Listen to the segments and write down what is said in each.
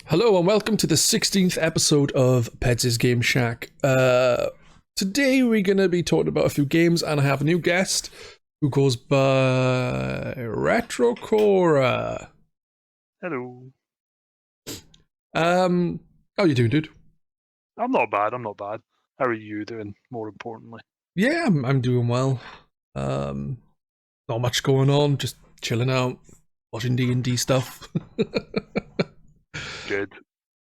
Hello and welcome to the 16th episode of Pedz Game Shack. Today we're going to be talking about a few games, and I have a new guest who goes by Retro Cora. Hello. How you doing, dude? I'm not bad. How are you doing, more importantly? Yeah, I'm doing well. Not much going on, just chilling out, watching D&D stuff. Good.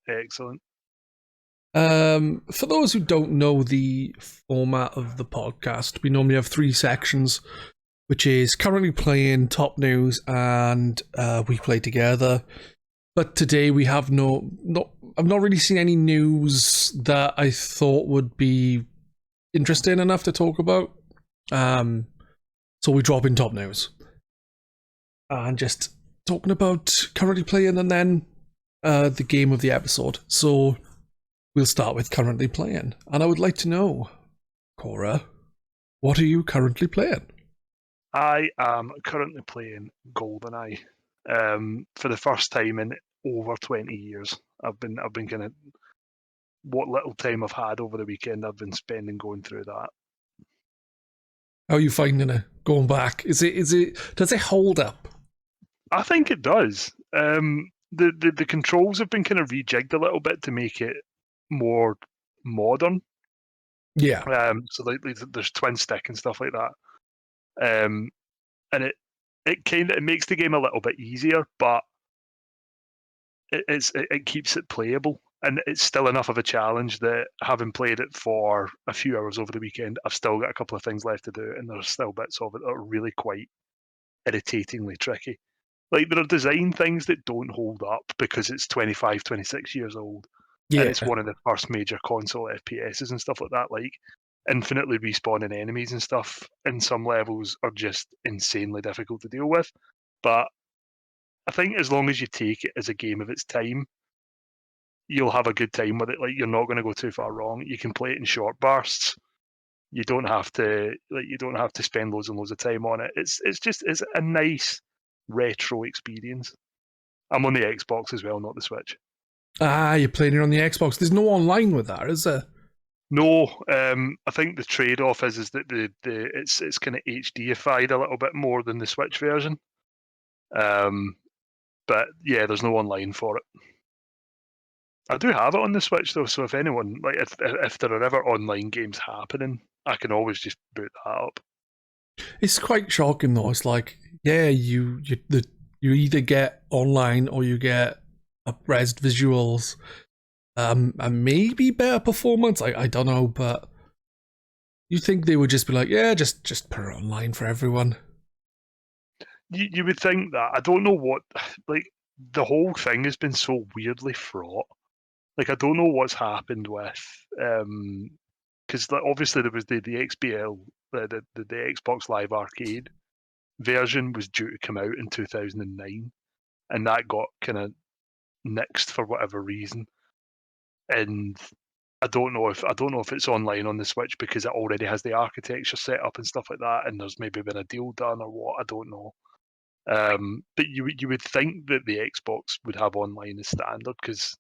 Excellent. For those who don't know the format of the podcast, we normally have three sections, which is currently playing, top news, and we play together. But today we have I've not really seen any news that I thought would be interesting enough to talk about. So we drop in top news and just talking about currently playing, and then the game of the episode. So we'll start with currently playing, and I would like to know, Cora, what are you currently playing? I am currently playing GoldenEye. For the first time in over 20 years. I've been kind of, what little time I've had over the weekend, I've been spending going through that. How are you finding it? Going back, does it hold up? I think it does. The controls have been kind of rejigged a little bit to make it more modern. Yeah. So like there's twin stick and stuff like that. And it makes the game a little bit easier, but it keeps it playable, and it's still enough of a challenge that, having played it for a few hours over the weekend, I've still got a couple of things left to do, and there's still bits of it that are really quite irritatingly tricky. Like, there are design things that don't hold up because it's 25, 26 years old, and Yeah. it's one of the first major console FPSs and stuff like that. Like, infinitely respawning enemies and stuff in some levels are just insanely difficult to deal with. But I think as long as you take it as a game of its time, you'll have a good time with it. Like, you're not going to go too far wrong. You can play it in short bursts. You don't have to spend loads and loads of time on it. It's a nice retro experience. I'm on the Xbox as well, not the Switch. You're playing it on the Xbox. There's no online with that, is there? No, I think the trade-off is that it's kind of HDified a little bit more than the Switch version. But yeah, there's no online for it. I do have it on the Switch though, so if anyone, like, if there are ever online games happening, I can always just boot that up. It's quite shocking though. It's like, yeah, you either get online or you get up-res visuals, and maybe better performance. I don't know, but you think they would just be like, yeah, just put it online for everyone. You would think that. I don't know what, like, the whole thing has been so weirdly fraught. Like, I don't know what's happened with, because like, obviously there was the XBL, the Xbox Live Arcade version was due to come out in 2009, and that got kind of nixed for whatever reason. And I don't know if it's online on the Switch because it already has the architecture set up and stuff like that, and there's maybe been a deal done or what. I don't know. But you would think that the Xbox would have online as standard, because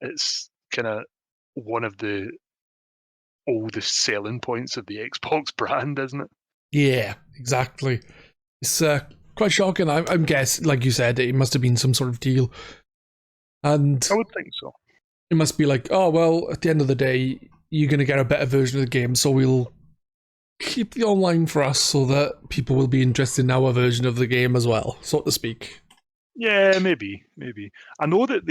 it's kind of one of the oldest selling points of the Xbox brand, isn't it? Yeah, exactly. It's quite shocking. I'm guessing, like you said, it must have been some sort of deal, and I would think so. it must be like, oh well, at the end of the day, you're gonna get a better version of the game, so we'll keep the online for us so that people will be interested in our version of the game as well, so to speak. Yeah, maybe. I know that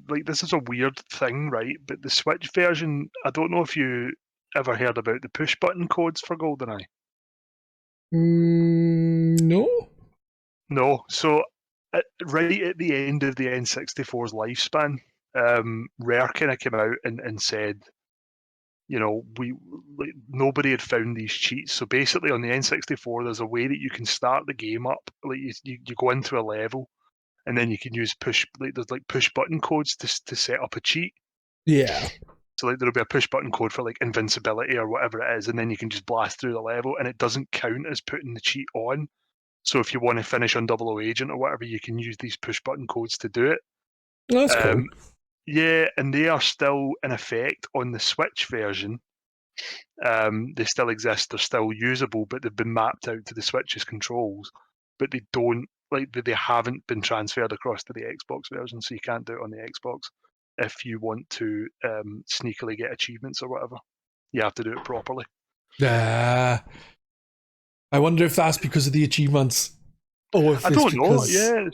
like, this is a weird thing, right? But the Switch version, I don't know if you ever heard about the push button codes for GoldenEye. No. No. So, right at the end of the N64's lifespan, Rare kind of came out and said, nobody had found these cheats. So basically, on the N64, there's a way that you can start the game up. Like, you go into a level, and then you can use there's like push button codes to set up a cheat. Yeah. So like, there'll be a push button code for like invincibility or whatever it is, and then you can just blast through the level, and it doesn't count as putting the cheat on. So if you want to finish on Double O Agent or whatever, you can use these push button codes to do it. That's cool. Yeah, and they are still in effect on the Switch version. They still exist, they're still usable, but they've been mapped out to the Switch's controls. But they don't they haven't been transferred across to the Xbox version, so you can't do it on the Xbox if you want to sneakily get achievements or whatever. You have to do it properly. I wonder if that's because of the achievements, or if I it's don't know. because. Yeah,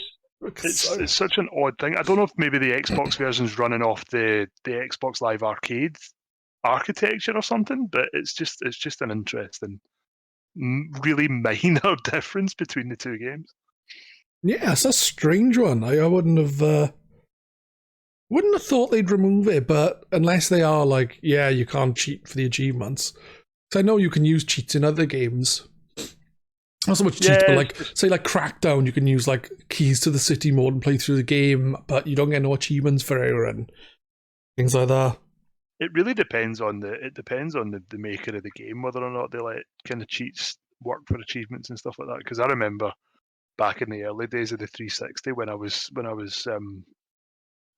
it's such an odd thing. I don't know if maybe the Xbox version's running off the Xbox Live Arcade architecture or something, but it's just an interesting, really minor difference between the two games. Yeah, it's a strange one. I wouldn't have thought they'd remove it, but unless they are like, yeah, you can't cheat for the achievements. Because I know you can use cheats in other games. Not so much cheats, but like, say like Crackdown, you can use like keys to the city mode and play through the game, but you don't get no achievements for it and things like that. It really depends on the maker of the game whether or not they let kind of cheats work for achievements and stuff like that. Because I remember back in the early days of the 360 when I was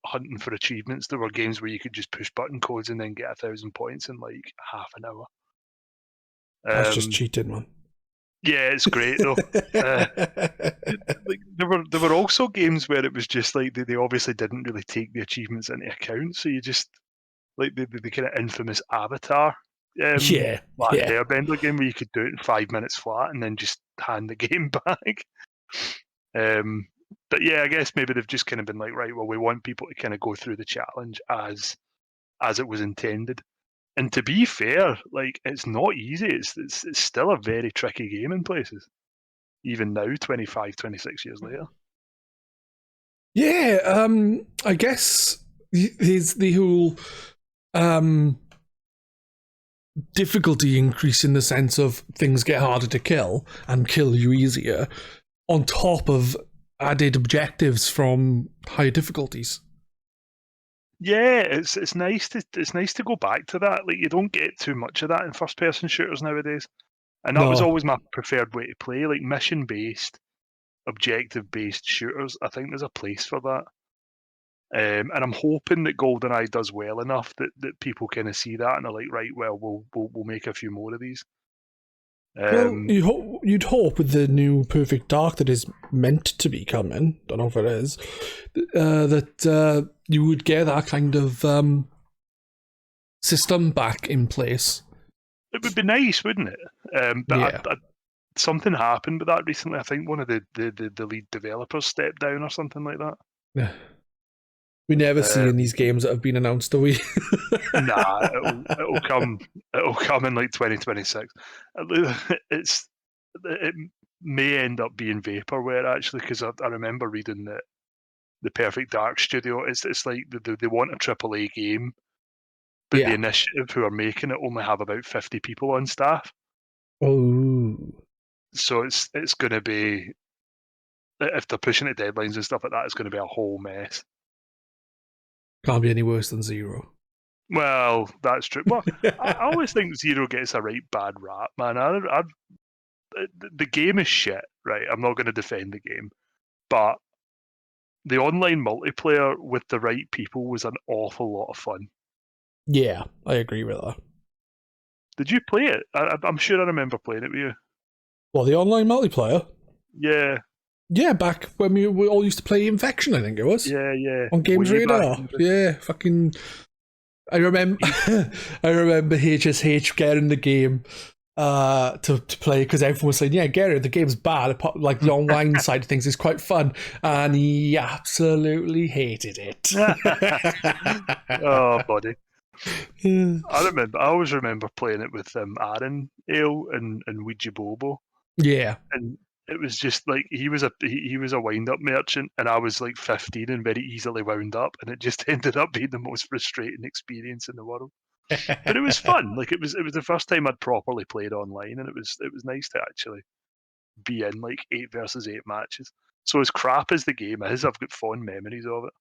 hunting for achievements, there were games where you could just push button codes and then get 1,000 points in like half an hour. That's just cheating, man. Yeah, it's great though. Like there were also games where it was just like they obviously didn't really take the achievements into account, so you just like the kind of infamous Avatar yeah. Airbender game where you could do it in 5 minutes flat and then just hand the game back. But yeah, I guess maybe they've just kind of been like, right, well, we want people to kind of go through the challenge as it was intended. And to be fair, like it's not easy. It's still a very tricky game in places, even now, 25, 26 years later. Yeah, I guess there's the whole difficulty increase in the sense of things get harder to kill and kill you easier, on top of added objectives from higher difficulties. Yeah, it's nice to go back to that. Like you don't get too much of that in first person shooters nowadays. And that was No. always my preferred way to play, like mission based, objective based shooters. I think there's a place for that. And I'm hoping that GoldenEye does well enough that people kind of see that and are like, right, well, we'll make a few more of these. Well, you'd hope with the new Perfect Dark that is meant to be coming, don't know if it is, that you would get that kind of system back in place. It would be nice, wouldn't it? But Yeah. something happened with that recently. I think one of the lead developers stepped down or something like that. Yeah. We never see in these games that have been announced, do we? Nah, it'll come. It'll come in like 2026. It may end up being vaporware actually, because I remember reading that the Perfect Dark Studio it's like they want a AAA game, but the Yeah. initiative who are making it only have about 50 people on staff. Oh. So it's going to be, if they're pushing it deadlines and stuff like that, it's going to be a whole mess. Can't be any worse than Zero. Well, that's true. Well, I always think Zero gets a right bad rap, man. The game is shit, right? I'm not going to defend the game, but the online multiplayer with the right people was an awful lot of fun. Yeah, I agree with that. Did you play it? I'm sure I remember playing it with you. Well, the online multiplayer? Yeah. Yeah, back when we all used to play Infection, I think it was. Yeah. On Games Way Radar. back. Yeah, fucking... I remember HSH getting the game to play because everyone was saying, yeah, get it, the game's bad. Like the online side of things is quite fun. And he absolutely hated it. Oh, buddy. I always remember playing it with Aaron Ale and Ouija Bobo. Yeah. And it was just like he was a wind up merchant and I was like 15 and very easily wound up, and it just ended up being the most frustrating experience in the world. But it was fun. Like it was the first time I'd properly played online, and it was nice to actually be in like 8 versus 8 matches. So as crap as the game is, I've got fond memories of it.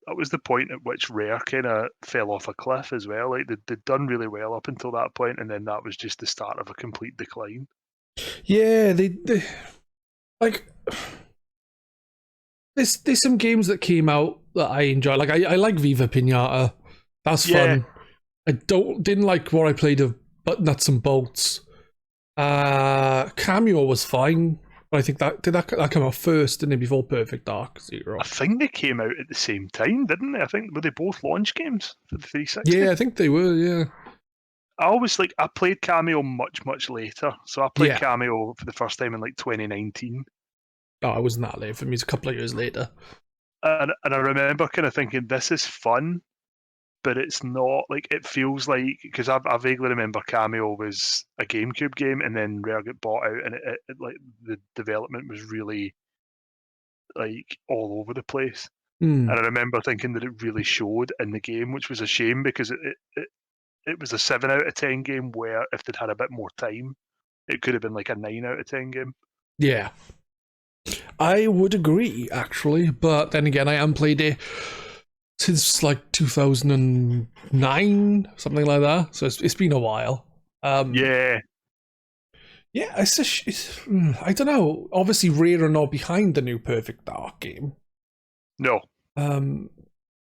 That was the point at which Rare kind of fell off a cliff as well. Like they'd done really well up until that point, and then that was just the start of a complete decline. Yeah, they like there's some games that came out that I enjoy. Like I like Viva Pinata. That's Yeah, fun. I didn't like what I played of but Nuts and Bolts. Cameo was fine, but I think that come out first, didn't it? Before Perfect Dark Zero. I think they came out at the same time, didn't they? I think were they both launch games for the 360? Yeah, I think they were. Yeah, I played Cameo much later. So I played yeah. Cameo for the first time in like 2019. Oh, I wasn't that late for me. It's a couple of years later. And I remember kind of thinking, this is fun, but it's not like it feels like, because I vaguely remember Cameo was a GameCube game, and then Rare got bought out, and it like the development was really like all over the place. Hmm. And I remember thinking that it really showed in the game, which was a shame because it was a 7 out of 10 game where if they'd had a bit more time, it could have been like a 9 out of 10 game. Yeah, I would agree actually, but then again, I haven't played it since like 2009, something like that. So it's been a while. Yeah, Yeah, I don't know. Obviously, Rare are not behind the new Perfect Dark game. no. Um,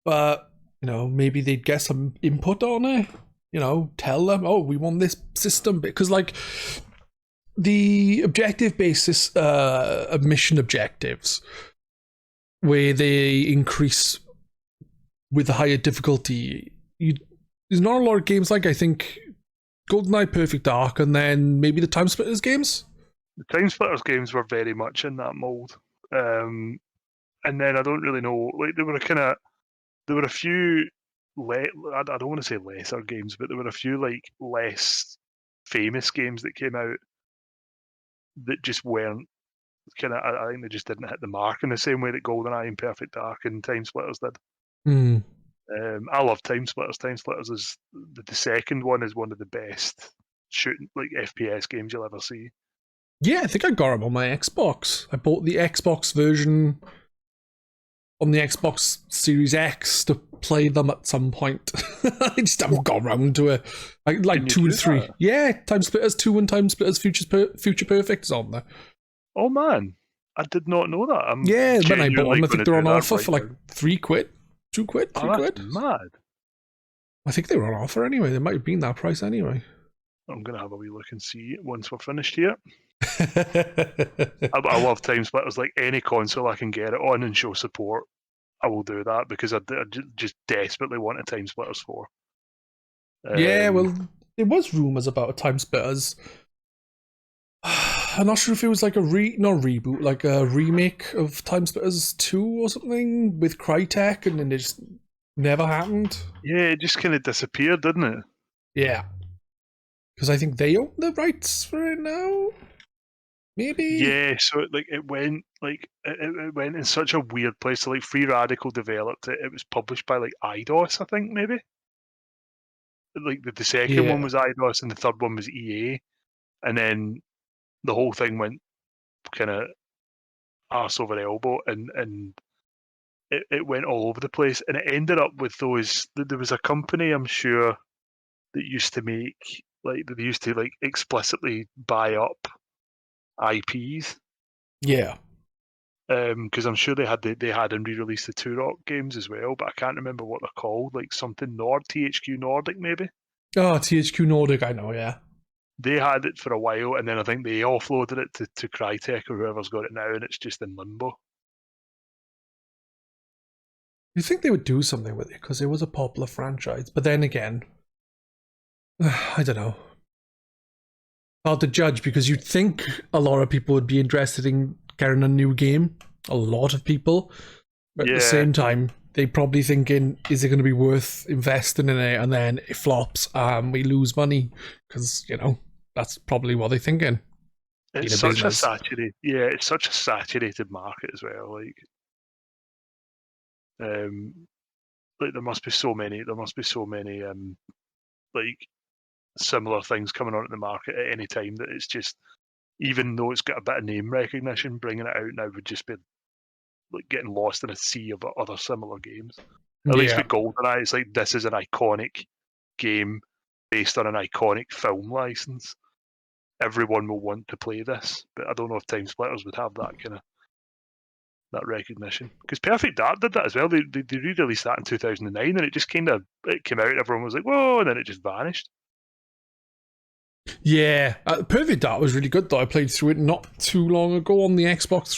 but maybe they'd get some input on it. Tell them, oh, we want this system because like the objective basis, mission objectives, where they increase with the higher difficulty. There's not a lot of games like I think GoldenEye, Perfect Dark, and then maybe the Time Splitters games. The Time Splitters games were very much in that mold. And then I don't really know, like there were a few, I don't want to say lesser games, but there were a few like less famous games that came out that just weren't I think they just didn't hit the mark in the same way that GoldenEye and Perfect Dark and Time Splitters did. Hmm. I love Time Splitters. Time Splitters is the second one is one of the best shooting like FPS games you'll ever see. Yeah, I think I got them on my Xbox. I bought the Xbox version on the Xbox Series X to play them at some point. I just haven't got around to it. Like 2 and 3. That? Yeah, Time Splitters 2 and Time Splitters Future Perfect is on there. Oh man, I did not know that. I'm Yeah, when I bought them, I gonna think they're do on that offer right for like now. 3 quid, 2 quid, Oh, 3 that's quid. mad. I think they were on offer anyway. They might have been that price anyway. I'm gonna have a wee look and see once we're finished here. I love Time Splitters. Like any console I can get it on and show support, I will do that because I just desperately want a Time Splitters 4. Yeah, well, there was rumours about a Time Splitters. I'm not sure if it was like not reboot, like a remake of Time Splitters 2 or something with Crytek, and then it just never happened. Yeah, it just kind of disappeared, didn't it? Yeah. Because I think they own the rights for it now. Maybe. Yeah, so it went in such a weird place. So like Free Radical developed it. It was published by like IDOS, I think maybe. Like the second one Yeah. was IDOS and the third one was EA, and then the whole thing went kind of arse over elbow, and it went all over the place, and it ended up with those. There was a company, I'm sure, that used to make they used to like explicitly buy up IPs. Yeah. Because I'm sure they had and re-released the Turok games as well, but I can't remember what they're called. Like something THQ Nordic maybe. Oh, THQ Nordic, I know, yeah. They had it for a while, and then I think they offloaded it to Crytek or whoever's got it now, and it's just in limbo. You think they would do something with it because it was a popular franchise, but then again, I don't know. Hard to judge because you'd think a lot of people would be interested in getting a new game. A lot of people. But at the same time, they probably thinking, is it going to be worth investing in it? And then it flops and we lose money because, that's probably what they're thinking. It's such a saturated, it's such a saturated market as well. Like there must be so many, like similar things coming on at the market at any time that it's just, even though it's got a bit of name recognition, bringing it out now would just be like getting lost in a sea of other similar games. At least with GoldenEye, it's like this is an iconic game based on an iconic film license. Everyone will want to play this, but I don't know if Time Splitters would have that recognition. Because Perfect Dark did that as well. They re-released that in 2009, and it just kind of came out. Everyone was like, "Whoa!" and then it just vanished. Yeah, Perfect Dark was really good though. I played through it not too long ago on the Xbox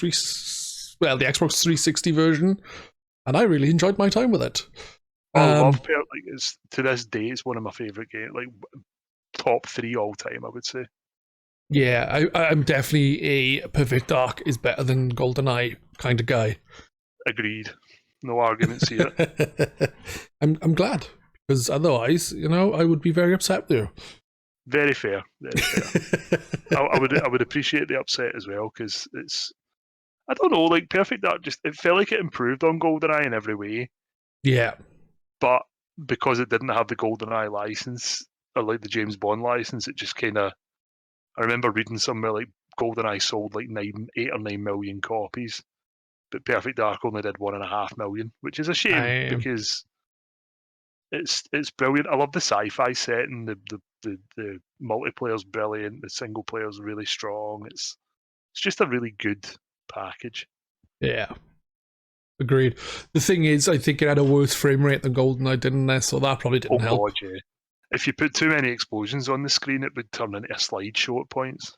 the Xbox 360 version, and I really enjoyed my time with it. I love Perfect. Like, to this day, it's one of my favorite games. Like top 3 all time, I would say. Yeah, I'm definitely a Perfect Dark is better than GoldenEye kind of guy. Agreed. No arguments here. I'm glad, because otherwise, I would be very upset with you. Very fair. Very fair. I would appreciate the upset as well, because it's, I don't know, like Perfect Dark it felt like it improved on GoldenEye in every way. Yeah. But because it didn't have the GoldenEye license, or like the James Bond license, it just kind of, I remember reading somewhere like GoldenEye sold like 8 or 9 million copies, but Perfect Dark only did 1.5 million, which is a shame because it's brilliant. I love the sci-fi setting. The multiplayer's brilliant. The single player's really strong. It's just a really good package. Yeah. Agreed. The thing is, I think it had a worse frame rate than GoldenEye, didn't it? So that probably didn't help. God, yeah. If you put too many explosions on the screen, it would turn into a slideshow at points.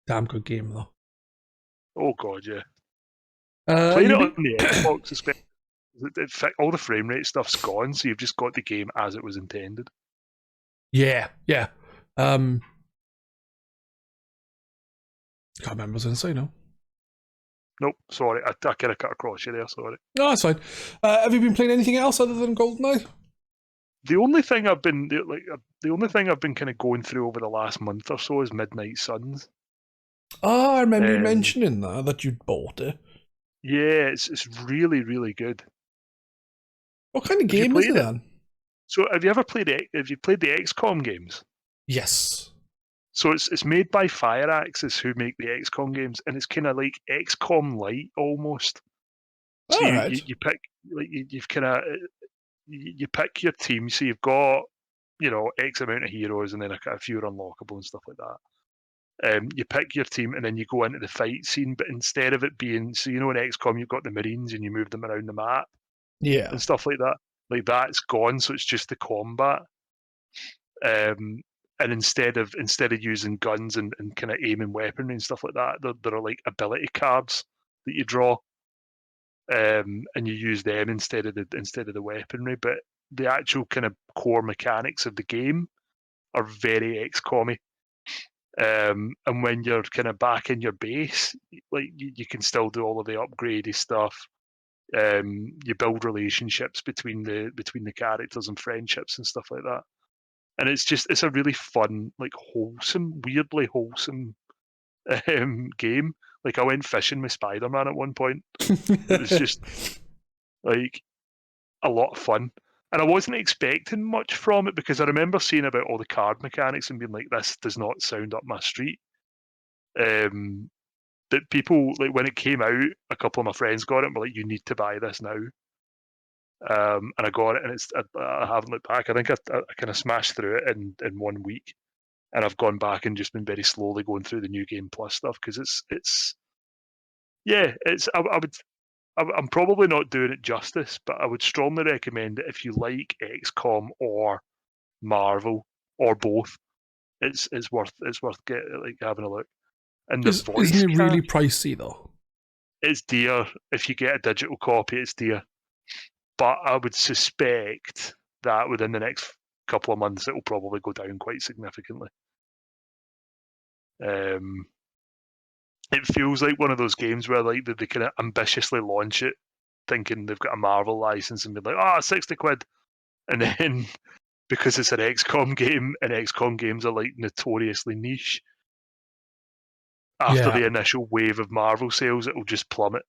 Damn good game, though. Oh, God, yeah. Playing it on the Xbox, especially, all the frame rate stuff's gone, so you've just got the game as it was intended. Yeah, yeah. Can't remember what I was going to say now. Nope, sorry, I kind of cut across you there, sorry. No, that's fine. Have you been playing anything else other than GoldenEye? The only thing I've been kind of going through over the last month or so is Midnight Suns. Oh, I remember you mentioning that you'd bought it. Yeah, it's really, really good. What kind of game is it then? So have you played the XCOM games? Yes. So it's made by Fireaxis, who make the XCOM games, and it's kind of like XCOM Lite almost. So you pick, like, you've kind of, you pick your team. So you've got, X amount of heroes, and then a few are unlockable and stuff like that. You pick your team, and then you go into the fight scene. But instead of it being, so in XCOM you've got the Marines and you move them around the map, and stuff like that. Like that's gone, so it's just the combat. And instead of using guns and kind of aiming weaponry and stuff like that, there are like ability cards that you draw, and you use them instead of the weaponry. But the actual kind of core mechanics of the game are very XCOM-y. And when you're kind of back in your base, like you can still do all of the upgradey stuff. You build relationships between the characters and friendships and stuff like that. And it's a really fun, like weirdly wholesome game. Like I went fishing with Spider-Man at one point. It was just like a lot of fun. And I wasn't expecting much from it because I remember seeing about all the card mechanics and being like, this does not sound up my street. That people, like when it came out, a couple of my friends got it and were like, you need to buy this now. And I got it, and I haven't looked back. I think I kind of smashed through it in 1 week, and I've gone back and just been very slowly going through the New Game Plus stuff because I'm probably not doing it justice, but I would strongly recommend it if you like XCOM or Marvel or both. It's worth having a look. And the voice isn't it really pricey though? It's dear. If you get a digital copy, it's dear. But I would suspect that within the next couple of months, it will probably go down quite significantly. It feels like one of those games where like they kind of ambitiously launch it, thinking they've got a Marvel license and be like, 60 quid. And then because it's an XCOM game and XCOM games are like notoriously niche, after the initial wave of Marvel sales, it will just plummet.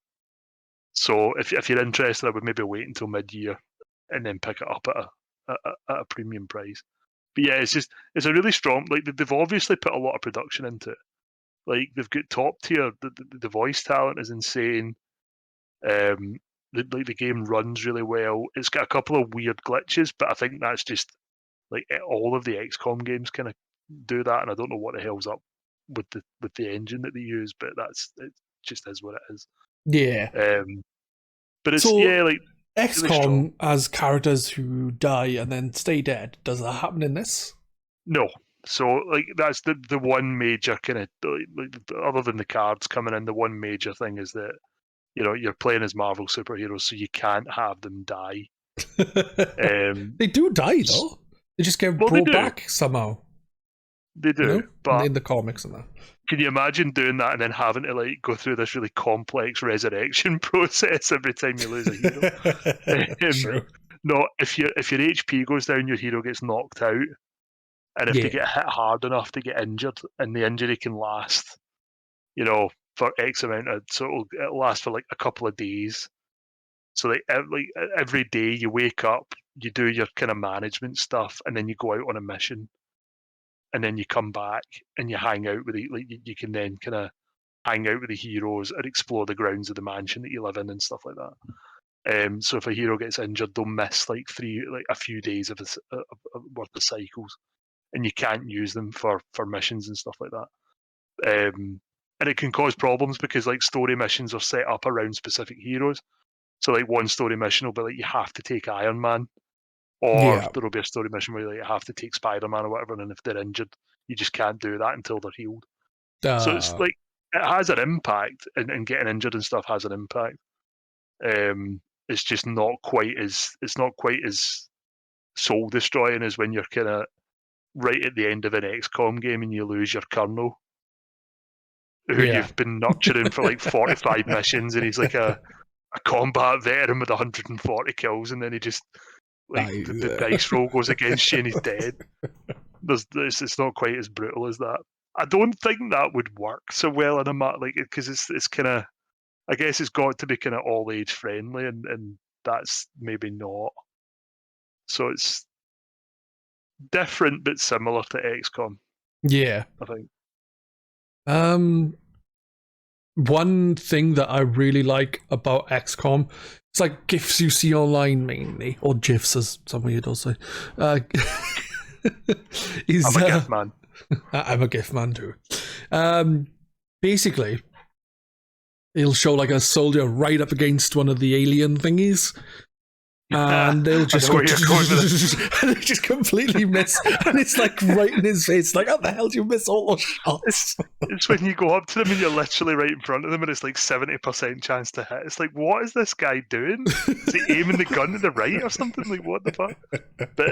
So if you're interested, I would maybe wait until mid-year and then pick it up at a premium price. But yeah, it's a really strong. Like they've obviously put a lot of production into it. Like they've got top tier. The voice talent is insane. The game runs really well. It's got a couple of weird glitches, but I think that's just like all of the XCOM games kind of do that, and I don't know what the hell's up with the engine that they use, but it just is what it is. Yeah. But it's So like really strong. XCOM has characters who die and then stay dead. Does that happen in this? No. So like that's the one major kind of like, other than the cards coming in, the one major thing is that you're playing as Marvel superheroes, so you can't have them die. They do die though. They just get Well, they brought do. back somehow. They do, but in the comics and that. can you imagine doing that and then having to like go through this really complex resurrection process every time you lose a hero? True. No, if your HP goes down, your hero gets knocked out, and if they get hit hard enough to get injured, and the injury can last, for X amount of, so it'll last for like a couple of days. So like every day you wake up, you do your kind of management stuff, and then you go out on a mission, and then you come back and you hang out with you can then kind of hang out with the heroes and explore the grounds of the mansion that you live in and stuff like that. So if a hero gets injured, they'll miss like a few days of worth of cycles, and you can't use them for missions and stuff like that. And it can cause problems because like story missions are set up around specific heroes. So like one story mission will be like you have to take Iron Man, or there will be a story mission where you have to take Spider-Man or whatever, and if they're injured, you just can't do that until they're healed. So it's like it has an impact, and getting injured and stuff has an impact. It's just not quite as soul destroying as when you're kind of right at the end of an XCOM game and you lose your colonel, who you've been nurturing for like 45 missions, and he's like a combat veteran with 140 kills, and then he just the dice roll goes against you and he's dead. It's not quite as brutal as that. I don't think that would work so well in a because it's kind of, I guess it's got to be kind of all age friendly, and that's maybe not. So it's different but similar to XCOM. Yeah. I think. One thing that I really like about XCOM, it's like GIFs you see online mainly, or GIFs as some weirdos say. I'm a GIF man. I'm a GIF man too. Basically, he'll show like a soldier right up against one of the alien thingies, and they'll just go, and they just completely miss, and it's like right in his face, like how the hell do you miss all those shots? It's when you go up to them and you're literally right in front of them, and it's like 70% chance to hit. It's like, what is this guy doing? Is he aiming the gun to the right or something? Like, what the fuck? But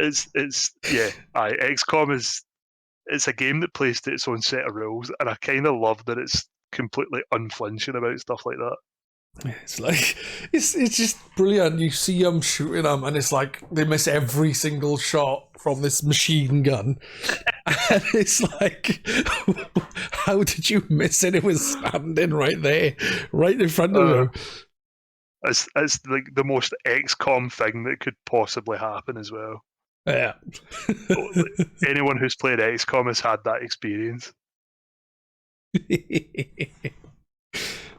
XCOM it's a game that plays to its own set of rules, and I kind of love that it's completely unflinching about stuff like that. It's like it's just brilliant. You see them shooting them, and it's like they miss every single shot from this machine gun, and it's like, how did you miss it? It was standing right there, right in front of them. It's like the most XCOM thing that could possibly happen as well. Yeah. Anyone who's played XCOM has had that experience.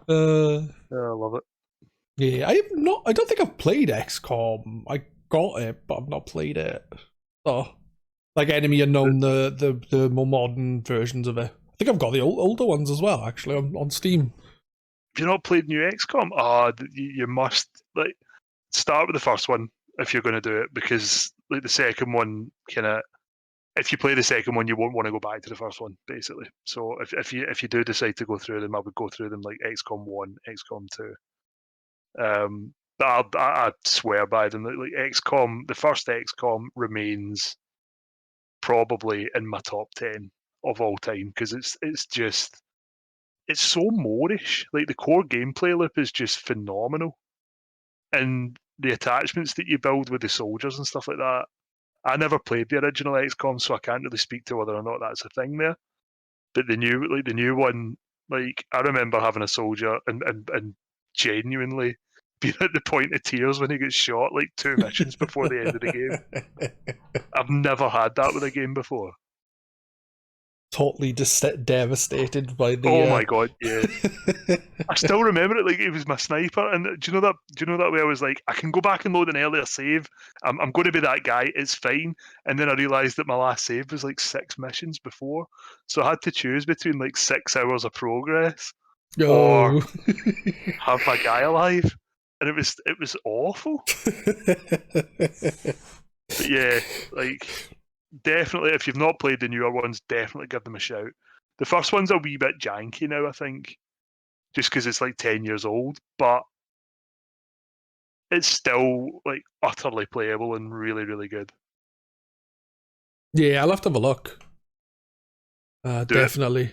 I love it. Yeah, I don't think I've played XCOM. I got it, but I've not played it. Oh, like Enemy Unknown, the more modern versions of it. I think I've got the older ones as well, actually, on Steam. If you've not played new XCOM, you must start with the first one if you're going to do it, because the second one if you play the second one, you won't want to go back to the first one, basically. So if you do decide to go through them, I would go through them like XCOM 1, XCOM 2. I swear by them. Like XCOM, the first XCOM remains probably in my top 10 of all time, because it's so Moorish. Like the core gameplay loop is just phenomenal, and the attachments that you build with the soldiers and stuff like that. I never played the original XCOM, so I can't really speak to whether or not that's a thing there. But the new one, like I remember having a soldier and genuinely being at the point of tears when he gets shot like 2 missions before the end of the game. I've never had that with a game before. totally just devastated by Oh the. my god, yeah. I still remember it like it was my sniper. And do you know that? Do you know that way? I was like, I can go back and load an earlier save. I'm going to be that guy. It's fine. And then I realised that my last save was like 6 missions before, so I had to choose between like 6 hours of progress or Oh. have my guy alive, and it was awful. But yeah, like definitely, if you've not played the newer ones, definitely give them a shout. The first one's a wee bit janky now, I think, just because it's like 10 years old, but it's still like utterly playable and really, really good. Yeah, I'll have to have a look. Do it. Definitely.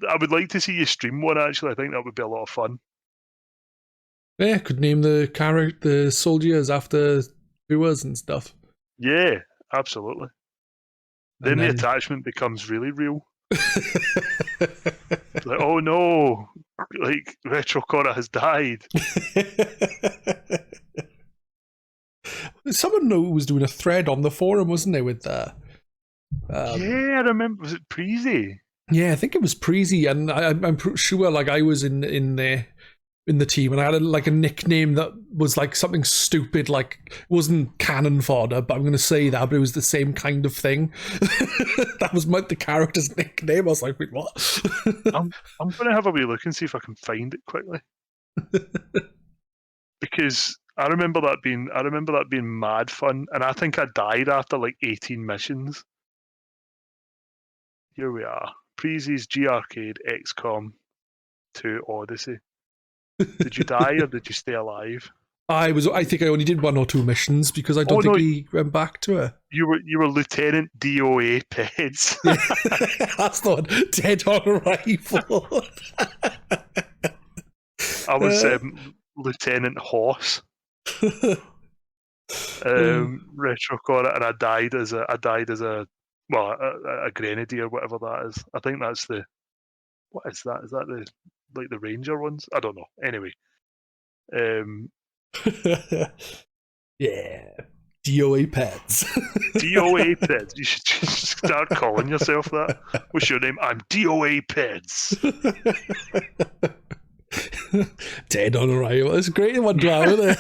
I would like to see you stream one. Actually, I think that would be a lot of fun. Yeah, could name the soldiers after viewers and stuff. Yeah, absolutely. And Then the then attachment becomes really real. Like, oh no, like Retro Cora has died. someone who was doing a thread on the forum, wasn't they, with that? Yeah, I remember. Was it Preezy? Yeah, I think it was Preezy, and I'm sure like I was in the team, and I had like a nickname that was like something stupid, like it wasn't cannon fodder, but I'm going to say that, but it was the same kind of thing. That was the character's nickname. I was like, wait, what? I'm gonna have a wee look and see if I can find it quickly. Because I remember that being mad fun, and I think I died after like 18 missions. Here we are. Preezy's G Arcade XCOM 2 Odyssey. Did you die or did you stay alive? I think I only did 1 or 2 missions because I Oh don't no, think he went back to her. you were Lieutenant DOA Pedz. Yeah. That's not dead on arrival. I was Lieutenant Hoss. Retro Cora, and I died as a well a grenadier, whatever that is. I think that's the what is that? Is that the like the Ranger ones? I don't know. Anyway, Yeah. DOA Pedz. DOA Pedz. You should just start calling yourself that. What's your name? I'm DOA Pedz. Dead on arrival. It's a great one to have, isn't it?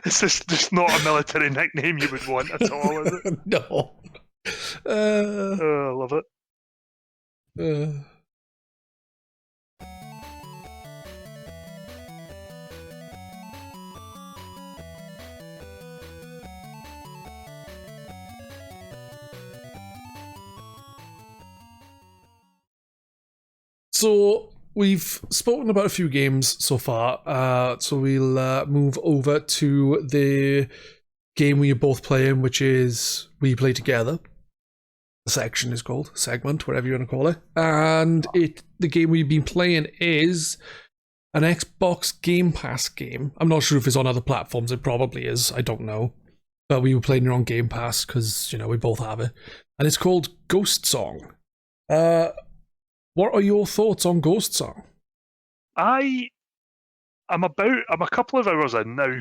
It's just not a military nickname you would want at all, is it? No. I love it. So we've spoken about a few games so far, so we'll move over to the game we are both playing, which is We Play Together. The section is called segment, whatever you want to call it, and the game we've been playing is an Xbox Game Pass game. I'm not sure if it's on other platforms. It probably is. I don't know, but we were playing it on Game Pass because we both have it, and it's called Ghost Song. What are your thoughts on Ghost Song? I'm a couple of hours in now.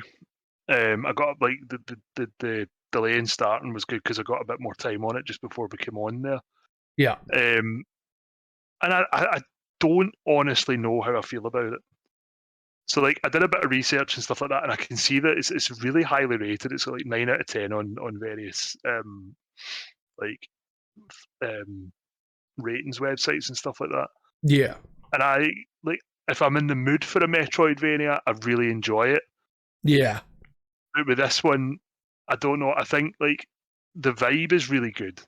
I got like the delay in starting was good because I got a bit more time on it just before we came on there. Yeah. And I don't honestly know how I feel about it. So like I did a bit of research and stuff like that, and I can see that it's really highly rated. It's like 9 out of 10 on various ratings websites and stuff like that. Yeah. And I like if I'm in the mood for a Metroidvania, I really enjoy it. Yeah. But with this one, I don't know. I think like the vibe is really good.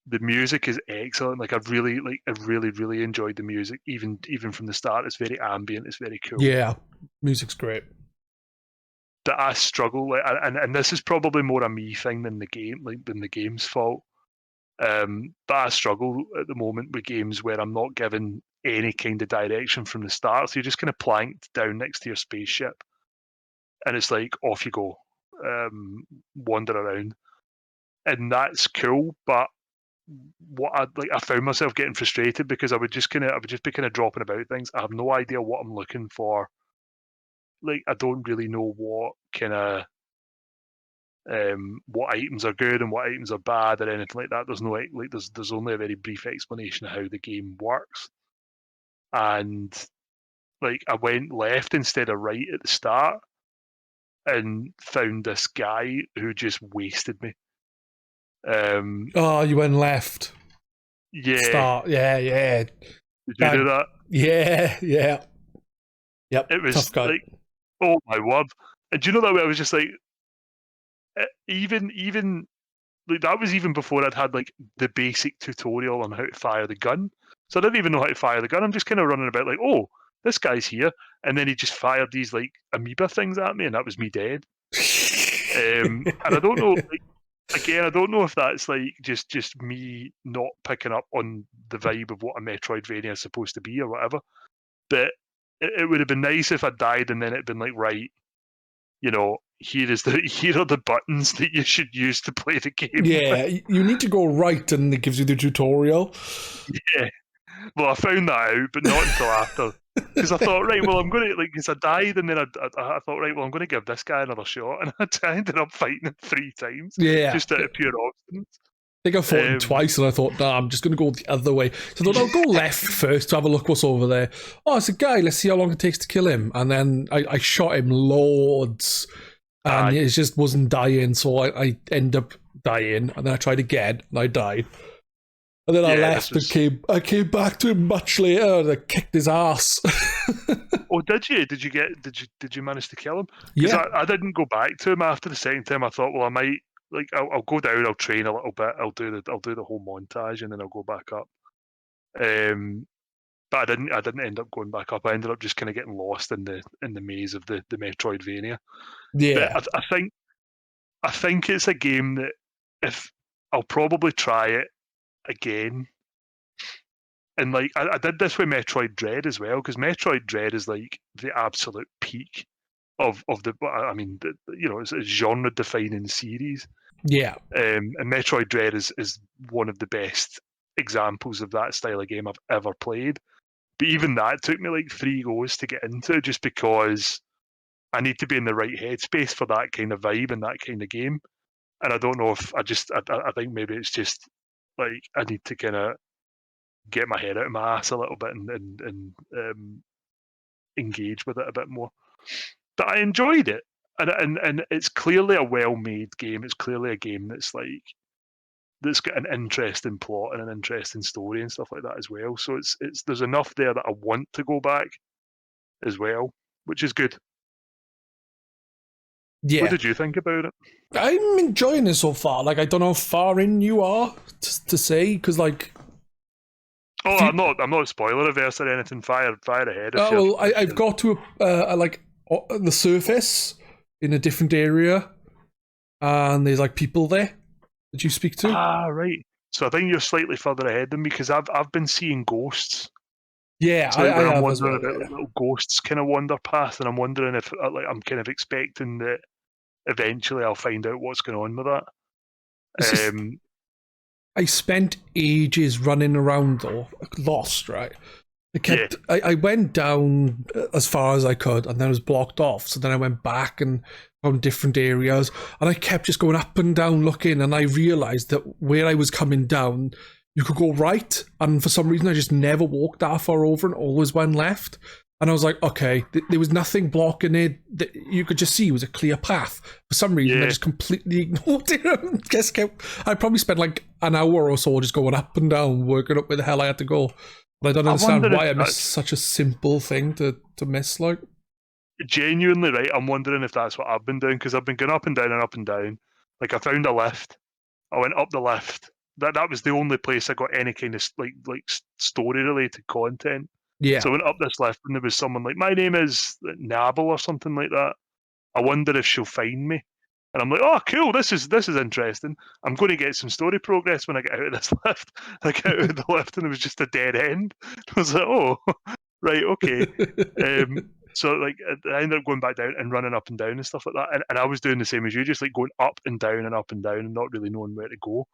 The music is excellent. Like I really enjoyed the music, even from the start. It's very ambient. It's very cool. Yeah. Music's great. But I struggle, and this is probably more a me thing than the game, than the game's fault. But I struggle at the moment with games where I'm not given any kind of direction from the start. So you're just kind of planked down next to your spaceship, and it's like off you go, wander around, and that's cool. But I found myself getting frustrated because I would just be kind of dropping about things. I have no idea what I'm looking for. Like I don't really know what kind of what items are good and what items are bad or anything like that. There's no there's only a very brief explanation of how the game works. And like I went left instead of right at the start and found this guy who just wasted me. Oh, you went left. Yeah. Start. Yeah. Did you do that? Yeah. Yep. It was Tough guy. like, oh my word. And do you know that way I was just like, even like that was even before I'd had like the basic tutorial on how to fire the gun. So I didn't even know how to fire the gun. I'm just kind of running about like, oh, this guy's here, and then he just fired these like amoeba things at me, and that was me dead. And I don't know, like, again, I don't know if that's like just me not picking up on the vibe of what a Metroidvania is supposed to be or whatever. But it would have been nice if I died and then it'd been like, right, you know, here are the buttons that you should use to play the game. Yeah, you need to go right, and it gives you the tutorial. Yeah. Well, I found that out, but not until after. Because I thought, right, well, I'm going to, like, because I died, and then I thought, right, well, I'm going to give this guy another shot. And I ended up fighting him 3 times. Yeah. Just out of pure obstinance. I think I fought him twice, and I thought, nah, I'm just going to go the other way. So I thought, I'll go left first to have a look what's over there. Oh, it's a guy. Let's see how long it takes to kill him. And then I shot him loads, and it just wasn't dying. So I end up dying, and then I tried again, and I died. And then I left and I came back to him much later, and I kicked his ass. Oh, did you? Did you manage to kill him? Yeah. I didn't go back to him after the second time. I thought, well, I might. Like I'll go down, I'll train a little bit, I'll do the whole montage, and then I'll go back up. But I didn't end up going back up. I ended up just kind of getting lost in the maze of the Metroidvania. Yeah. But I think it's a game that if I'll probably try it again. And like I did this with Metroid Dread as well, because Metroid Dread is like the absolute peak of the. I mean, it's a genre defining series. Yeah. And Metroid Dread is one of the best examples of that style of game I've ever played. But even that took me like 3 goes to get into, just because I need to be in the right headspace for that kind of vibe and that kind of game. And I don't know if I think maybe it's just like I need to kind of get my head out of my ass a little bit and engage with it a bit more. But I enjoyed it. And it's clearly a well-made game. It's clearly a game that's got an interesting plot and an interesting story and stuff like that as well. So it's there's enough there that I want to go back as well, which is good. Yeah. What did you think about it? I'm enjoying it so far. Like, I don't know how far in you are to say, because like. Oh, I'm not spoiler averse or anything. Fire ahead. Well, I've got to the surface in a different area, and there's like people there that you speak to. Ah, right. So I think you're slightly further ahead than me, because I've been seeing ghosts. Yeah, so I'm wondering well, about little ghosts kind of wander past, and I'm wondering if like I'm kind of expecting that eventually I'll find out what's going on with that. I spent ages running around though, lost, right? I went down as far as I could, and then I was blocked off. So then I went back and found different areas, and I kept just going up and down looking, and I realised that where I was coming down, you could go right, and for some reason I just never walked that far over and always went left. And I was like, okay, there was nothing blocking it. You could just see it was a clear path. For some reason, I just completely ignored it. I probably spent like an hour or so just going up and down, working up where the hell I had to go. But I don't understand why I missed such a simple thing to miss. Like, genuinely, right? I'm wondering if that's what I've been doing, because I've been going up and down and up and down. Like, I found a lift. I went up the lift. That was the only place I got any kind of like story related content. Yeah. So I went up this lift, and there was someone like, my name is Nabble or something like that. I wonder if she'll find me. And I'm like, oh, cool, this is interesting. I'm going to get some story progress when I get out of this lift. I get out of the lift, and it was just a dead end. I was like, oh, right, okay. So like I ended up going back down and running up and down and stuff like that. And I was doing the same as you, just like going up and down and not really knowing where to go.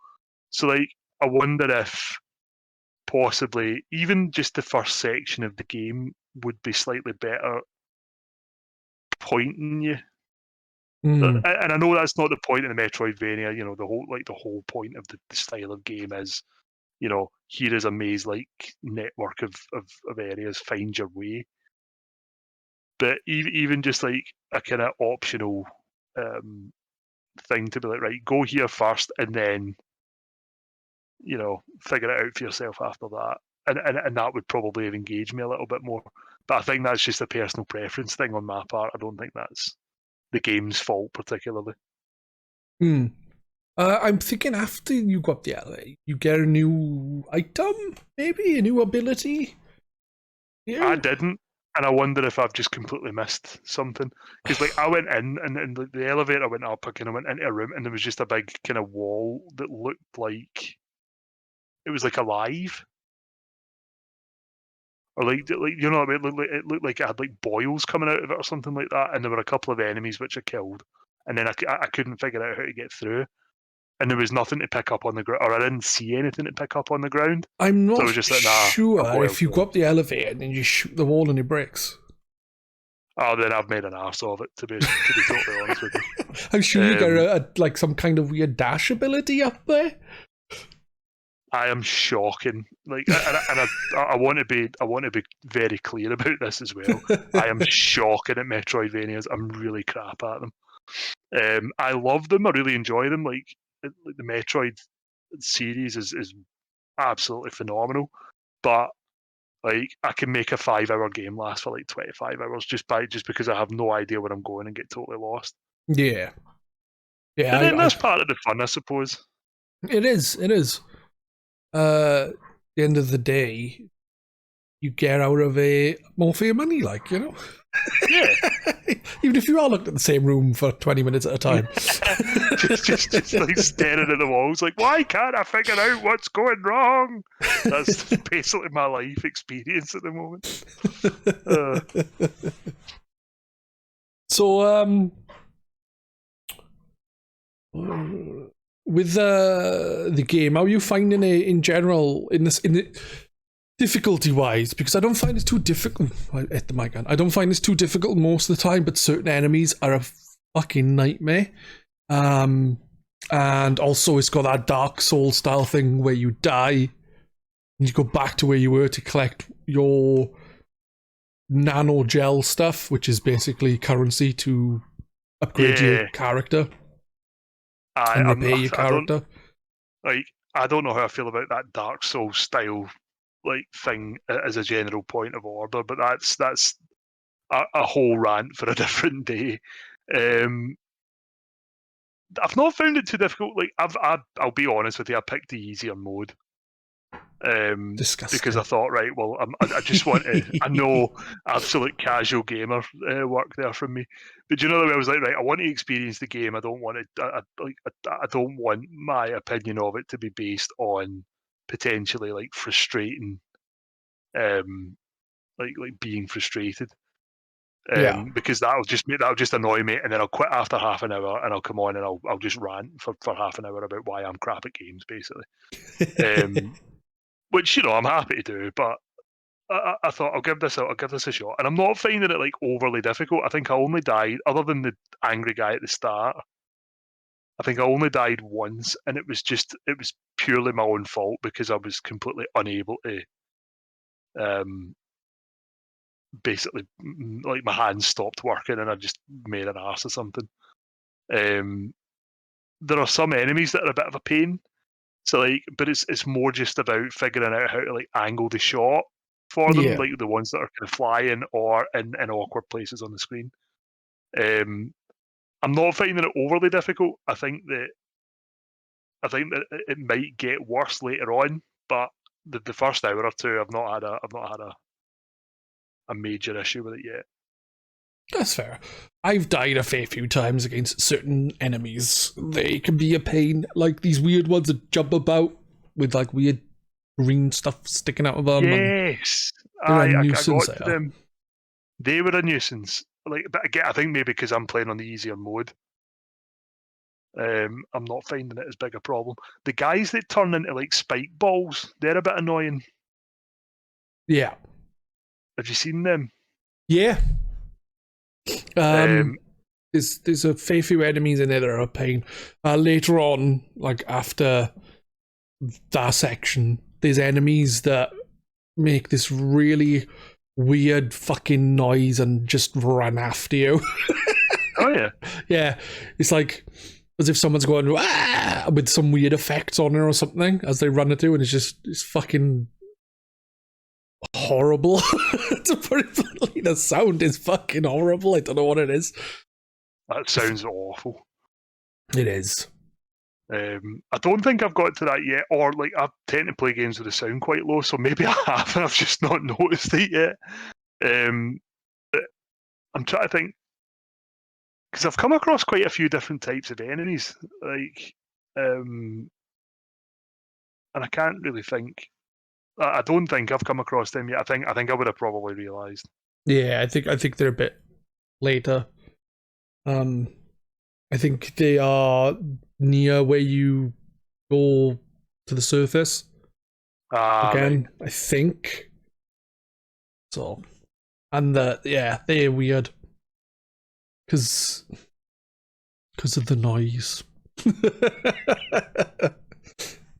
So like I wonder if possibly even just the first section of the game would be slightly better pointing you Mm. And I know that's not the point of the Metroidvania. The whole point of the style of game is, here is a maze-like network of areas. Find your way. But even just like a kind of optional thing to be like, right, go here first, and then figure it out for yourself after that. And that would probably have engaged me a little bit more. But I think that's just a personal preference thing on my part. I don't think that's the game's fault particularly. Mm. I'm thinking after you got the LA, you get a new item, maybe a new ability. Yeah. I didn't, and I wonder if I've just completely missed something. Because like I went in, and the elevator went up, I kind of went into a room, and there was just a big kind of wall that looked like it was like alive. Or like what I mean? It looked like it had like boils coming out of it or something like that, and there were a couple of enemies which I killed, and then I couldn't figure out how to get through, and there was nothing to pick up on the ground, or I didn't see anything to pick up on the ground. I'm So I not was just like, nah, I'll sure go if you go elsewhere. up the elevator and then you shoot the wall and it breaks. Oh, then I've made an arse of it, to be totally honest with you. I'm sure you get like some kind of weird dash ability up there. I am shocking. Like, and I want to be very clear about this as well. I am shocking at Metroidvanias. I'm really crap at them. I love them. I really enjoy them. Like the Metroid series is absolutely phenomenal. But like, I can make a 5-hour game last for like 25 hours just because I have no idea where I'm going and get totally lost. Yeah. Yeah, But then that's part of the fun, I suppose. It is. It is. At the end of the day, you get out of it more for your money, like, Yeah. Even if you are looked at the same room for 20 minutes at a time. just like staring at the walls, like, why can't I figure out what's going wrong? That's basically my life experience at the moment. So, with the game, how are you finding it in general in the difficulty wise? Because I don't find it's too difficult. At the mic, I don't find it's too difficult most of the time, but certain enemies are a fucking nightmare. And also it's got that Dark Souls style thing where you die and you go back to where you were to collect your nano gel stuff, which is basically currency to upgrade your character and repair your character. I don't know how I feel about that Dark Souls style like thing as a general point of order, but that's a whole rant for a different day. I've not found it too difficult. Like I'll be honest with you, I picked the easier mode. Disgusting. Because I thought, right, well, I just want to. I know absolute casual gamer work there from me, but you know, I was like, right, I want to experience the game. I don't want to. I don't want my opinion of it to be based on potentially like frustrating, like being frustrated. Because that'll just annoy me, and then I'll quit after half an hour, and I'll come on and I'll just rant for half an hour about why I'm crap at games, basically. Which I'm happy to do, but I thought I'll give this a shot, and I'm not finding it like overly difficult. I think I only died, other than the angry guy at the start. I think I only died once, and it was purely my own fault because I was completely unable to. Basically, like my hands stopped working, and I just made an arse of something. There are some enemies that are a bit of a pain. So like, but it's more just about figuring out how to like angle the shot for them, like the ones that are kind of flying or in awkward places on the screen. I'm not finding it overly difficult. I think that it might get worse later on, but the first hour or two, I've not had a major issue with it yet. That's fair. I've died a fair few times against certain enemies. They can be a pain, like these weird ones that jump about with like weird green stuff sticking out of them. Yes, I got to them. They were a nuisance. Like, but again, I think maybe because I'm playing on the easier mode, I'm not finding it as big a problem. The guys that turn into like spike balls, they're a bit annoying. Yeah. Have you seen them? Yeah. there's a fair few enemies in there that are a pain. Later on, like after that section, there's enemies that make this really weird fucking noise and just run after you. Oh yeah. Yeah, it's like as if someone's going with some weird effects on it or something as they run into, and it's fucking horrible. To put it bluntly, the sound is fucking horrible. I don't know what it is. That sounds awful. It is. I don't think I've got to that yet, or like I tend to play games with the sound quite low, so maybe I have and I've just not noticed it yet. But I'm trying to think, because I've come across quite a few different types of enemies, like, and I can't really think. I don't think I've come across them yet. I think I would have probably realised. Yeah, I think they're a bit later. I think they are near where you go to the surface again. Right. I think so. And they're weird because of the noise.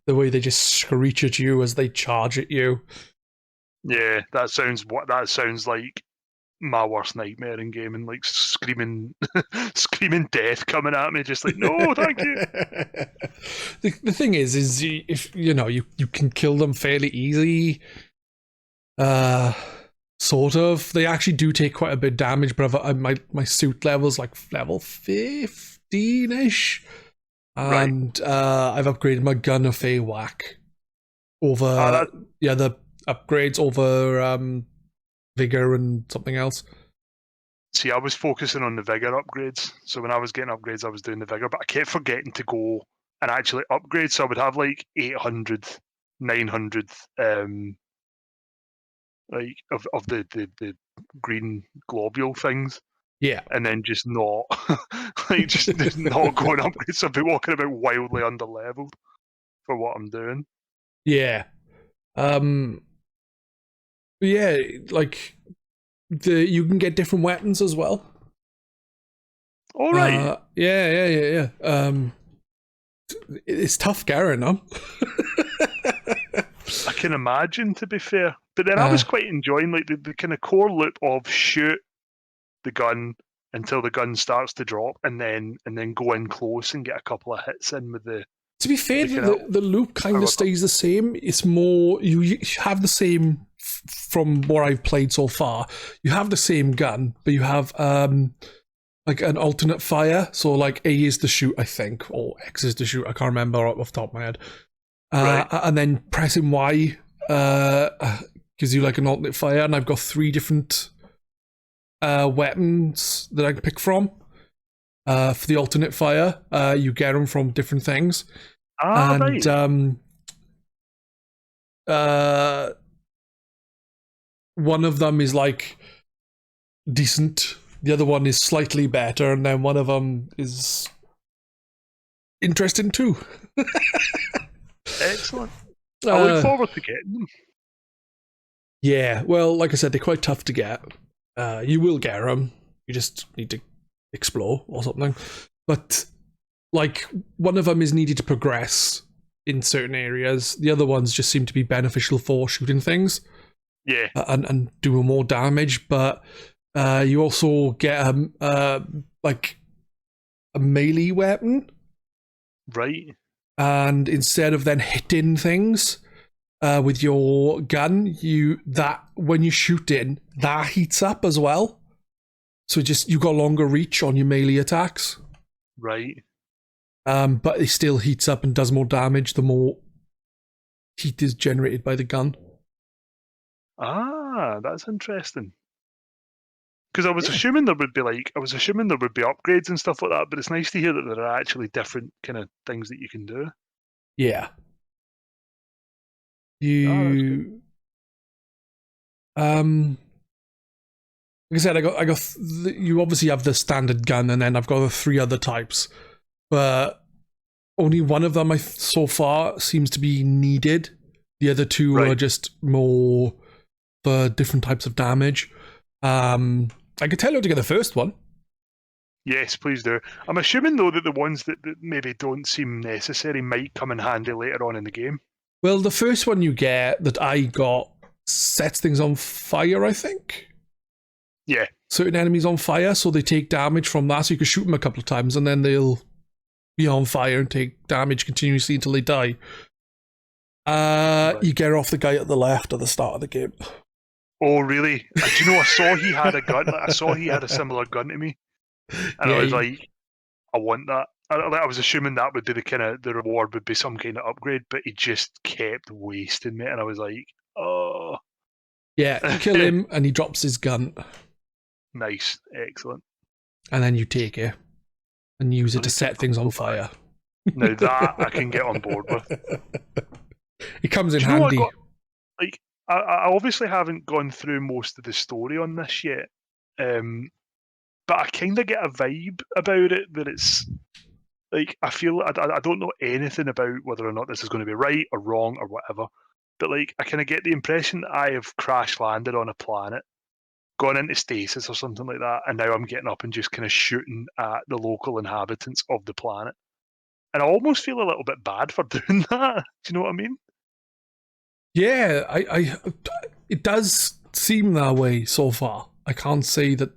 The way they just screech at you as they charge at you. Yeah, that sounds like my worst nightmare in gaming, like screaming death coming at me, just like, no, thank you. The thing is if you can kill them fairly easy. Sort of. They actually do take quite a bit of damage, but my suit level's like level 15-ish. And right. I've upgraded my gun a fair whack over the upgrades over vigor and something else. See, I was focusing on the vigor upgrades, so when I was getting upgrades I was doing the vigor, but I kept forgetting to go and actually upgrade, so I would have like 800, 900 like of the green globule things. Yeah. And then just not just not going upgrades. So I'd be walking about wildly under leveled for what I'm doing. Yeah. Yeah, like you can get different weapons as well. All right. Yeah. It's tough getting them. I can imagine, to be fair. But then I was quite enjoying like the kind of core loop of shoot the gun until the gun starts to drop, and then go in close and get a couple of hits in with the. To be fair, the loop kind of stays the same. It's more you have the same from what I've played so far. You have the same gun, but you have like an alternate fire. So like A is to shoot, I think, or X is to shoot. I can't remember off the top of my head. Right. And then pressing Y gives you like an alternate fire, and I've got 3 different weapons that I can pick from. For the alternate fire, you get them from different things. Right. One of them is like decent, the other one is slightly better, and then one of them is interesting too. Excellent. I look forward to getting them. Yeah, well, like I said, they're quite tough to get. You will get them. You just need to explore or something. But like one of them is needed to progress in certain areas. The other ones just seem to be beneficial for shooting things. Yeah. And doing more damage. But you also get like a melee weapon. Right. And instead of then hitting things with your gun, when you shoot in, that heats up as well. So you got longer reach on your melee attacks. Right. But it still heats up and does more damage the more heat is generated by the gun. That's interesting. Because I was assuming there would be upgrades and stuff like that, but it's nice to hear that there are actually different kind of things that you can do. Yeah. Like I said, you obviously have the standard gun, and then I've got the 3 other types, but only one of them so far seems to be needed. The other 2 are just more for different types of damage. I could tell you how to get the first one. Yes, please do. I'm assuming though that the ones that maybe don't seem necessary might come in handy later on in the game. Well, the first one you get that I got sets things on fire, I think. Yeah. Certain enemies on fire, so they take damage from that, so you can shoot them a couple of times and then they'll be on fire and take damage continuously until they die. Right. You get off the guy at the left at the start of the game. Oh, really? Do you know, I saw he had a gun. I saw he had a similar gun to me. And yeah, I was like, I want that. I was assuming that would be the reward would be some kind of upgrade, but he just kept wasting me. And I was like, oh. Yeah, you kill him and he drops his gun. Nice. Excellent. And then you take it and use it to set things on fire. Now that I can get on board with. It comes in handy. I obviously haven't gone through most of the story on this yet, but I kind of get a vibe about it that it's like I feel I don't know anything about whether or not this is going to be right or wrong or whatever, but like I kind of get the impression that I have crash landed on a planet, gone into stasis or something like that, and now I'm getting up and just kind of shooting at the local inhabitants of the planet, and I almost feel a little bit bad for doing that. Do you know what I mean? Yeah, it does seem that way so far. I can't say that,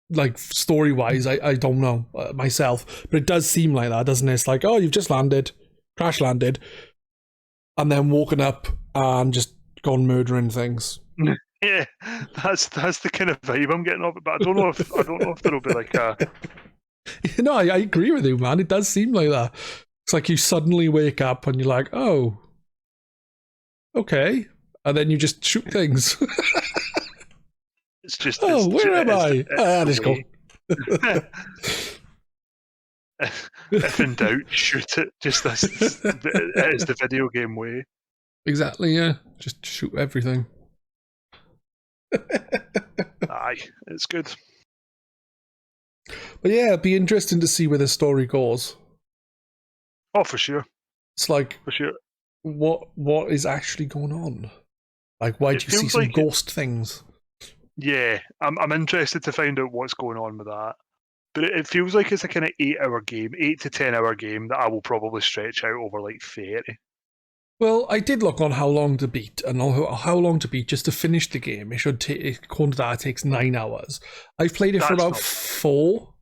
like, story-wise, I don't know myself, but it does seem like that, doesn't it? It's like, oh, you've just landed, crash landed, and then woken up and just gone murdering things. Yeah, that's the kind of vibe I'm getting off it, but I don't know if there'll be like a. No, I agree with you, man. It does seem like that. It's like you suddenly wake up and you're like, oh, okay, and then you just shoot things. It's just. Oh, where am I? Let's go. If in doubt, shoot it. Just as it is the video game way. Exactly. Yeah, just shoot everything. Aye, it's good. But yeah, it'd be interesting to see where the story goes. Oh, for sure. It's like, for sure. What is actually going on? Like, why do you see some ghost things? Yeah, I'm interested to find out what's going on with that. But it feels like it's a kind of 8-hour game, 8 to 10-hour game that I will probably stretch out over like 30. Well, I did look on how long to beat, and how long to beat just to finish the game. It should take, according to that, it takes 9 hours. I've played it for about 4,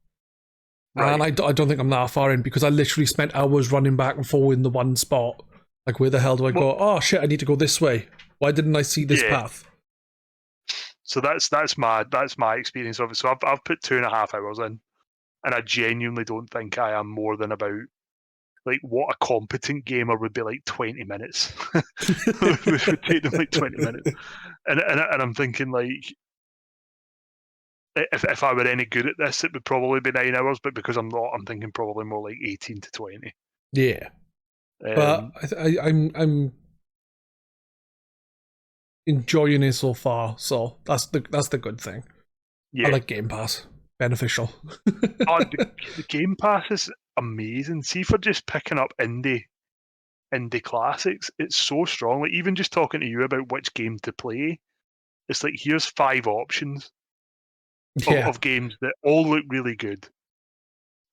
right. And I don't think I'm that far in because I literally spent hours running back and forth in the one spot. Like, where the hell do I go? Oh shit, I need to go this way. Why didn't I see this path? So that's my experience of it. So I've put 2.5 hours in, and I genuinely don't think I am more than about. Like, what a competent gamer would be like 20 minutes. It would take them like 20 minutes. And I'm thinking, like, if I were any good at this, it would probably be 9 hours, but because I'm not, I'm thinking probably more like 18 to 20. Yeah. But I'm enjoying it so far, so that's the good thing. Yeah. I like Game Pass. Beneficial. The Game Pass is amazing. See, for just picking up indie classics, it's so strong. Like, even just talking to you about which game to play, it's like, here's 5 options of games that all look really good,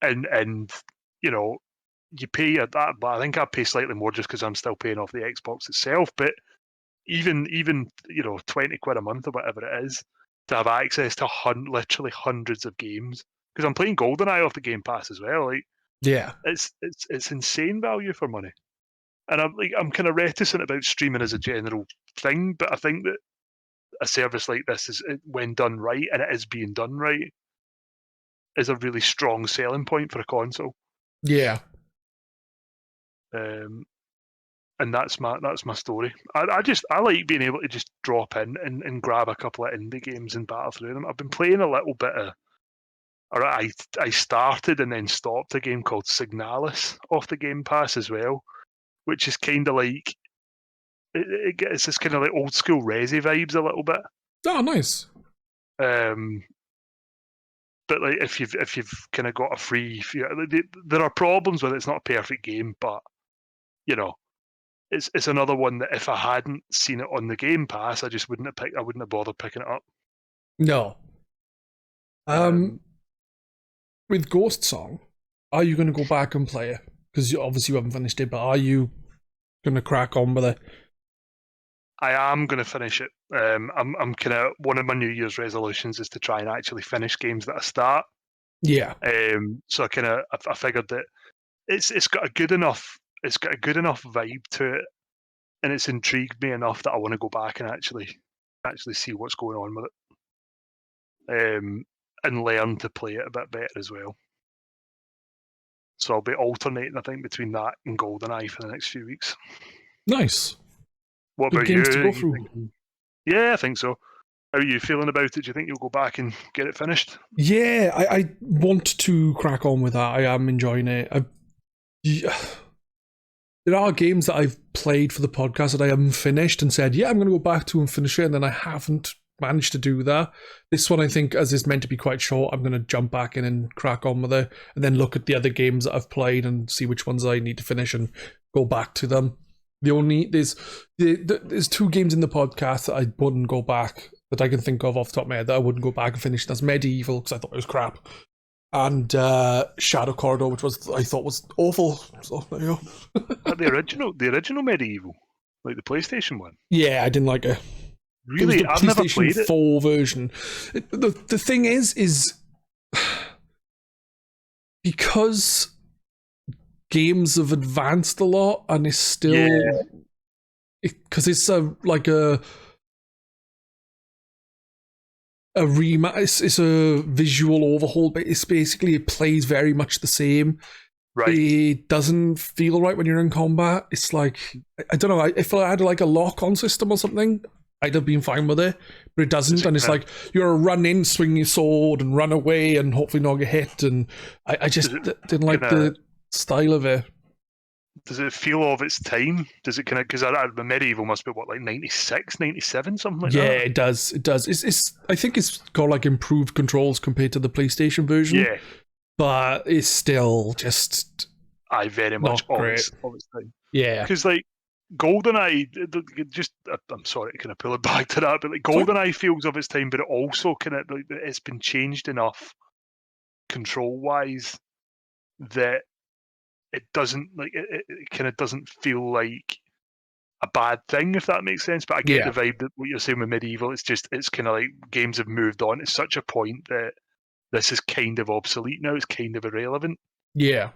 and you know, you pay that. But I think I pay slightly more just because I'm still paying off the Xbox itself. But even 20 quid a month or whatever it is to have access to literally hundreds of games, because I'm playing GoldenEye off the Game Pass as well. Like, yeah, it's insane value for money. And I'm kind of reticent about streaming as a general thing, but I think that a service like this is, when done right, and it is being done right, is a really strong selling point for a console. Yeah. And that's my story. I like being able to just drop in and grab a couple of indie games and battle through them. I've been playing a little bit of, or I started and then stopped a game called Signalis off the Game Pass as well, which is kind of like, it gets this kind of like old school Resi vibes a little bit. Oh, nice. But like, if you've kind of got a free, there are problems with it. It's not a perfect game, but you know, it's another one that if I hadn't seen it on the Game Pass, I just wouldn't have bothered picking it up. No. with Ghost Song, are you going to go back and play it? Because obviously you haven't finished it, but are you going to crack on with it? I am going to finish it. I'm kind of, one of my New Year's resolutions is to try and actually finish games that I start. Yeah. So I figured that it's got a good enough vibe to it, and it's intrigued me enough that I want to go back and actually see what's going on with it, and learn to play it a bit better as well. So I'll be alternating, I think, between that and GoldenEye for the next few weeks. Nice. What Good about games you? to go through. Yeah, I think so. How are you feeling about it? Do you think you'll go back and get it finished? Yeah, I want to crack on with that. I am enjoying it. There are games that I've played for the podcast that I haven't finished and said, yeah, I'm going to go back to and finish it, and then I haven't managed to do that. This one, I think, as it's meant to be quite short, I'm going to jump back in and crack on with it, and then look at the other games that I've played and see which ones I need to finish and go back to them. There's 2 games in the podcast that I wouldn't go back, that I can think of off the top of my head, that I wouldn't go back and finish. That's Medieval, because I thought it was crap, and Shadow Corridor, which I thought was awful. So there you go. The original Medieval, like the PlayStation one. Yeah, I didn't like it. Really, I've never played it. 4 version. The thing is because games have advanced a lot, and it's still because it's a it's a visual overhaul, but it's basically, it plays very much the same. Right. It doesn't feel right when you're in combat. It's like, I don't know, if I had like a lock-on system or something, I'd have been fine with it, but it doesn't. And it's like, you're run in, swing your sword, and run away, and hopefully not get hit. And I just didn't like the style of it. Does it feel of its time? Does it kind of, because the Medieval must be what, like 96, 97, something like that? Yeah, it does. It does. I think it's got like improved controls compared to the PlayStation version. Yeah, but it's still just very much of its time. Yeah, because like GoldenEye, I'm sorry to kind of pull it back to that, but like GoldenEye feels of its time, but it also kind of, like, it's been changed enough control wise that it doesn't, like, it kind of doesn't feel like a bad thing, if that makes sense. But I get the vibe that what you're saying with Medieval, it's kind of like games have moved on to such a point that this is kind of obsolete now, it's kind of irrelevant. Yeah.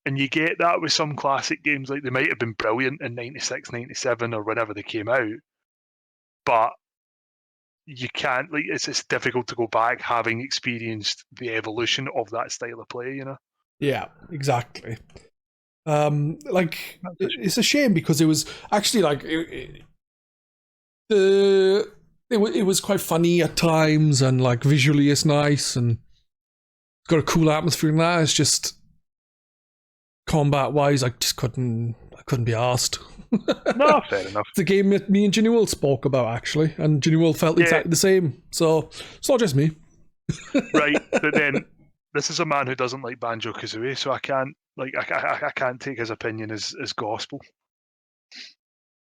And you get that with some classic games, like they might have been brilliant in 96, 97 or whenever they came out, but you can't, like, it's difficult to go back having experienced the evolution of that style of play, you know? Yeah, exactly. Like, it's a shame, because it was actually like it was quite funny at times, and like visually it's nice and got a cool atmosphere in that. It's just combat wise, I just couldn't be asked. No, fair enough. It's a game that me and Genuel spoke about, actually, and Genuel felt exactly the same. So it's not just me. Right, but then this is a man who doesn't like Banjo-Kazooie, so I can't take his opinion as gospel.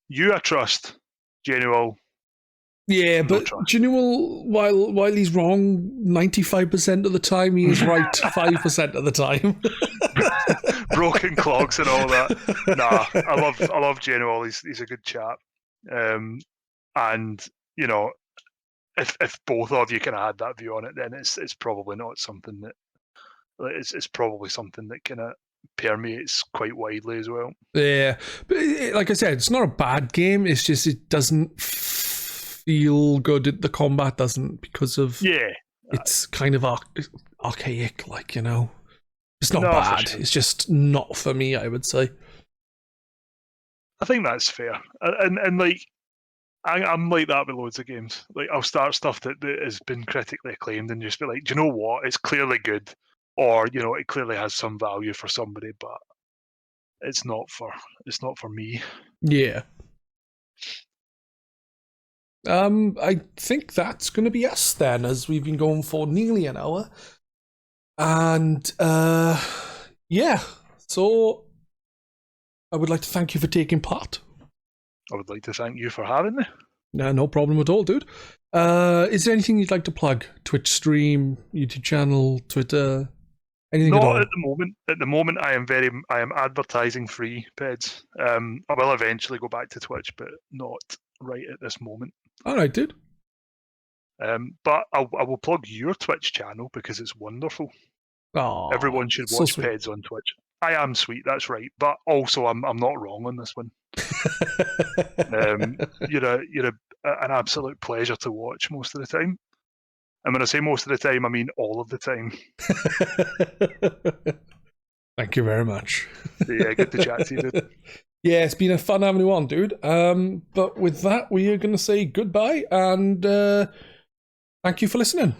You I trust, Genuel. Yeah, but Genuel, while he's wrong 95% of the time, he is right 5% of the time. Broken clocks and all that. Nah, I love Genuel. He's a good chap. And you know, if both of you kind of had that view on it, then it's probably not something that it's probably something that kind of permeates quite widely as well. Yeah, but like I said, it's not a bad game. It's just it doesn't feel good. The combat doesn't, because of it's kind of archaic, like, you know. It's not bad. Sure. It's just not for me, I would say. I think that's fair, and like I'm like that with loads of games. Like, I'll start stuff that has been critically acclaimed and just be like, do you know what? It's clearly good, or, you know, it clearly has some value for somebody, but it's not for me. Yeah. I think that's going to be us then, as we've been going for nearly an hour. And yeah, so I would like to thank you for taking part. I would like to thank you for having me. No problem at all, dude. Is there anything you'd like to plug? Twitch stream, YouTube channel, Twitter? Anything at all? Not at the moment. At the moment, I am advertising free, Peds. I will eventually go back to Twitch, but not right at this moment. All right, dude. But I will plug your Twitch channel because it's wonderful. Aww, Everyone should so watch sweet. Peds on Twitch. I am sweet, that's right. But also, I'm not wrong on this one. You're an absolute pleasure to watch most of the time. And when I say most of the time, I mean all of the time. Thank you very much. Yeah, good to chat to you, dude. Yeah, it's been a fun having you on, dude. But with that, we are going to say goodbye and thank you for listening.